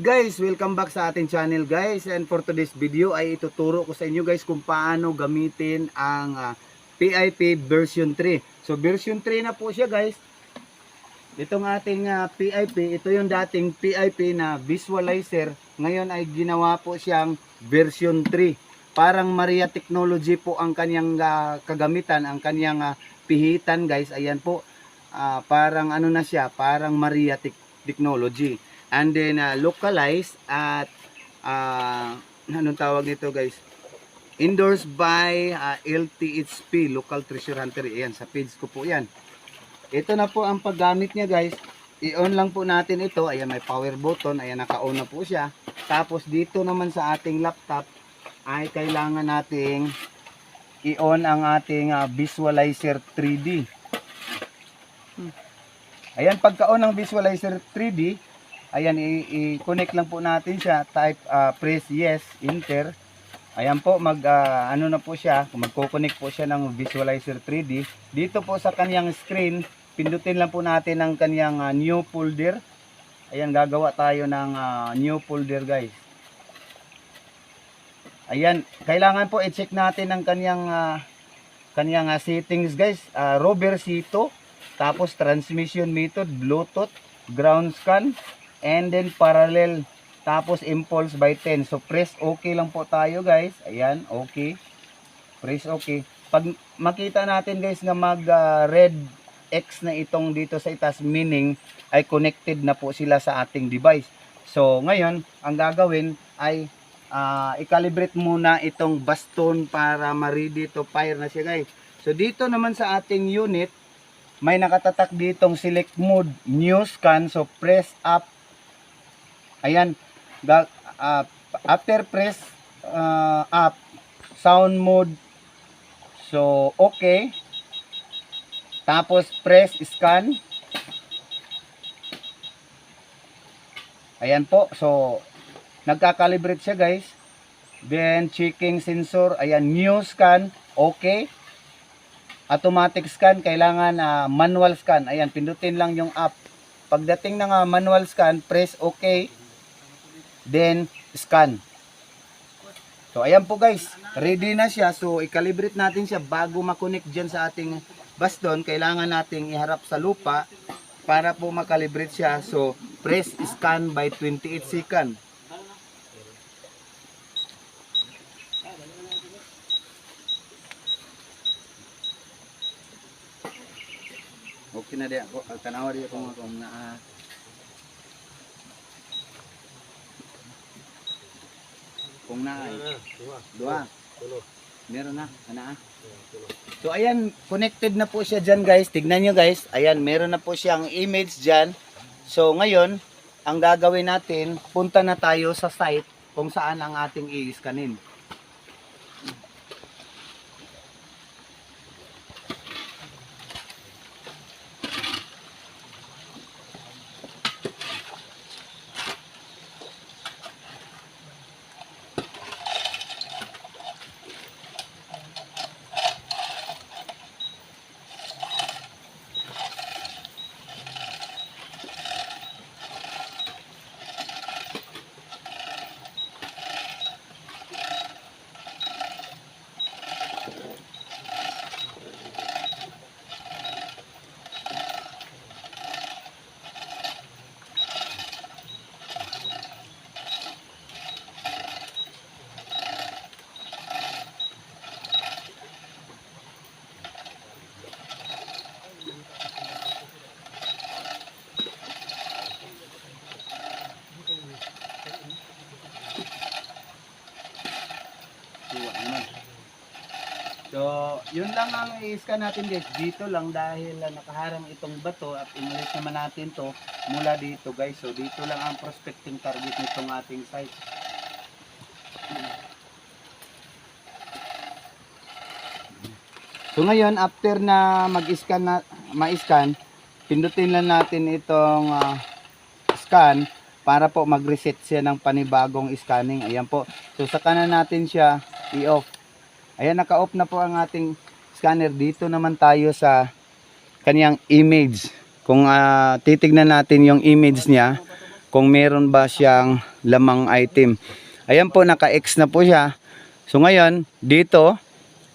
guys, welcome back sa ating channel guys, and for today's video ay ituturo ko sa inyo guys kung paano gamitin ang PIP version 3. So version 3 na po siya guys. Itong ating PIP, ito yung dating PIP na visualizer, ngayon ay ginawa po siyang version 3. Parang Maria Technology po ang kanyang kagamitan, ang kanyang pihitan guys. Ayan po, parang ano na siya, parang Maria Technology. And then localized at anong tawag nito guys, endorsed by LTHP, Local Treasure Hunter. Ayan, sa page ko po yan. Ito na po ang paggamit niya guys. I-on lang po natin ito. Ayan, may power button. Ayan, naka-on na po siya. Tapos dito naman sa ating laptop ay kailangan nating i-on ang ating visualizer 3D. Ayan, pagka-on ng visualizer 3D, ayan, i-connect lang po natin siya. Type, press yes, enter. Ayan po, ano na po siya, magko-connect po siya ng visualizer 3D. Dito po sa kanyang screen, pindutin lang po natin ang kanyang new folder. Ayan, gagawa tayo ng new folder guys. Ayan, kailangan po i-check natin ang kanyang settings guys. Rover C2, tapos transmission method, Bluetooth, ground scan, and then parallel, tapos impulse by 10. So press OK lang po tayo guys. Ayan, OK. Press OK. Pag makita natin guys na mag red X na itong dito sa itaas, meaning ay connected na po sila sa ating device. So ngayon, ang gagawin ay i-calibrate muna itong baston para ma-ready to fire na siya guys. So dito naman sa ating unit, may nakatatak ditong select mode, new scan. So press up. Ayan, after press up, sound mode. So okay. Tapos press scan. Ayan po. So nagka-calibrate siya guys. Then checking sensor. Ayan, new scan. Okay. Automatic scan. Kailangan manual scan. Ayan, pindutin lang yung up. Pagdating ng manual scan, press OK. Then scan. So ayan po guys, ready na siya. So i-calibrate natin siya bago ma-connect dyan sa ating baston. Kailangan nating iharap sa lupa para po makalibrate siya. So press scan by 28 second. Okay na di ako. Tanawa di ako kung kung na dua. Meron na. So ayan, connected na po siya dyan guys. Tignan nyo guys. Ayan, meron na po siyang image dyan. So ngayon, ang gagawin natin, punta na tayo sa site kung saan ang ating i-scanin. So, yun lang ang i-scan natin guys. Dito lang dahil nakaharang itong bato at inalis naman natin to mula dito guys. So, dito lang ang prospecting target nitong ating site. So, ngayon, after na ma-scan, pindutin lang natin itong scan para po mag-reset siya ng panibagong scanning. Ayan po. So, saka na natin siya i-off. Ayan, naka-off na po ang ating scanner. Dito naman tayo sa kanyang image. Kung titignan natin yung image niya, kung meron ba siyang lamang item. Ayan po, naka-X na po siya. So ngayon, dito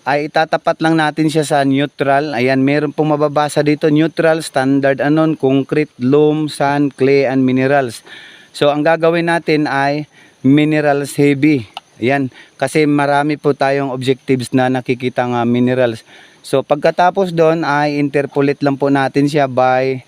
ay itatapat lang natin siya sa neutral. Ayan, meron pong mababasa dito, neutral, standard, anon, concrete, loam, sand, clay, and minerals. So ang gagawin natin ay minerals heavy. Ayan, kasi marami po tayong objectives na nakikita nga minerals. So pagkatapos doon ay interpolate lang po natin siya by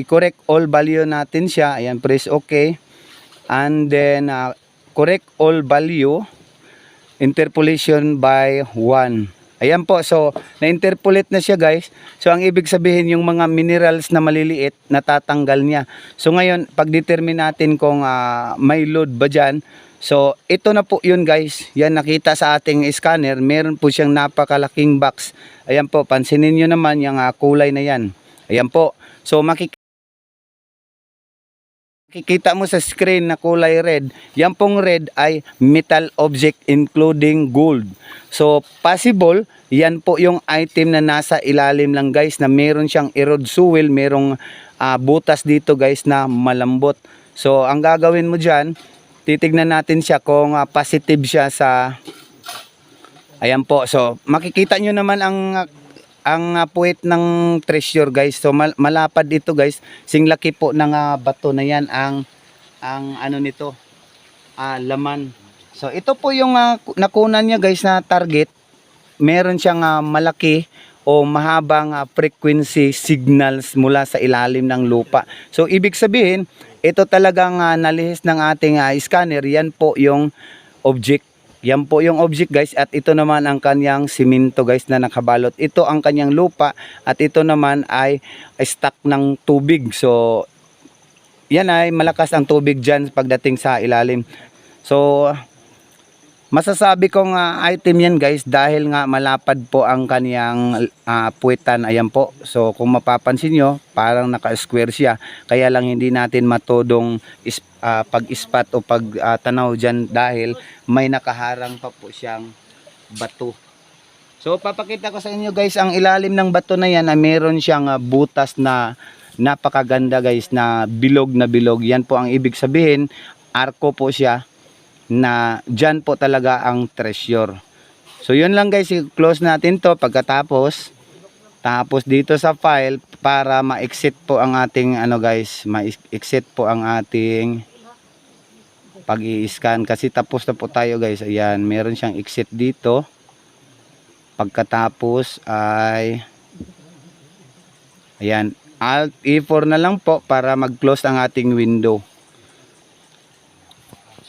i-correct all value natin siya. Ayan, press OK. And then correct all value, interpolation by 1. Ayan po, so na-interpolate na siya guys. So ang ibig sabihin, yung mga minerals na maliliit, natatanggal niya. So ngayon, pag-determine natin kung may load ba dyan. So ito na po yun guys. Yan, nakita sa ating scanner, meron po siyang napakalaking box. Ayan po, pansinin nyo naman yung kulay na yan. Ayan po, so makikita mo sa screen na kulay red, yan pong red ay metal object including gold. So possible, yan po yung item na nasa ilalim lang guys, na meron siyang erode suel, merong butas dito guys na malambot. So ang gagawin mo dyan, titignan natin siya kung positive siya sa, ayan po. So makikita nyo naman ang puwet ng treasure guys. So malapad ito guys, sing laki po ng bato na yan ang ano nito, laman. So ito po yung nakunan niya guys na target. Meron siyang malaki o mahabang frequency signals mula sa ilalim ng lupa. So ibig sabihin, ito talagang nalihis ng ating scanner. Yan po yung object. Yan po yung object guys, at ito naman ang kanyang simento guys na nakabalot. Ito ang kanyang lupa, at ito naman ay stock ng tubig. So yan ay malakas ang tubig dyan pagdating sa ilalim. So masasabi kong item yan guys dahil nga malapad po ang kanyang puwetan. Ayan po, so kung mapapansin nyo, parang naka-square siya, kaya lang hindi natin matodong pag-ispat o pag-tanaw dyan dahil may nakaharang pa po siyang bato. So papakita ko sa inyo guys, ang ilalim ng bato na yan ay meron siyang butas na napakaganda guys, na bilog na bilog. Yan po ang ibig sabihin, arko po siya, na dyan po talaga ang treasure. So yun lang guys, i-close natin to pagkatapos. Tapos dito sa file, para ma-exit po ang ating guys, ma-exit po ang ating pag-i-scan, kasi tapos na po tayo guys. Ayan, meron siyang exit dito. Pagkatapos ay ayan, Alt E4 na lang po para mag-close ang ating window.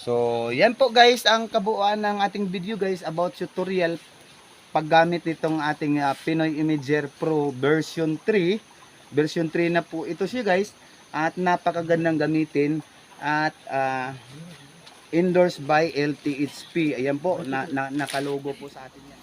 So yan po guys ang kabuuan ng ating video guys about tutorial paggamit itong ating Pinoy Imager Pro version 3. Version 3 na po ito siya guys, at napakagandang gamitin, at endorsed by LTHP. Ayan po, nakalogo po sa atin yan.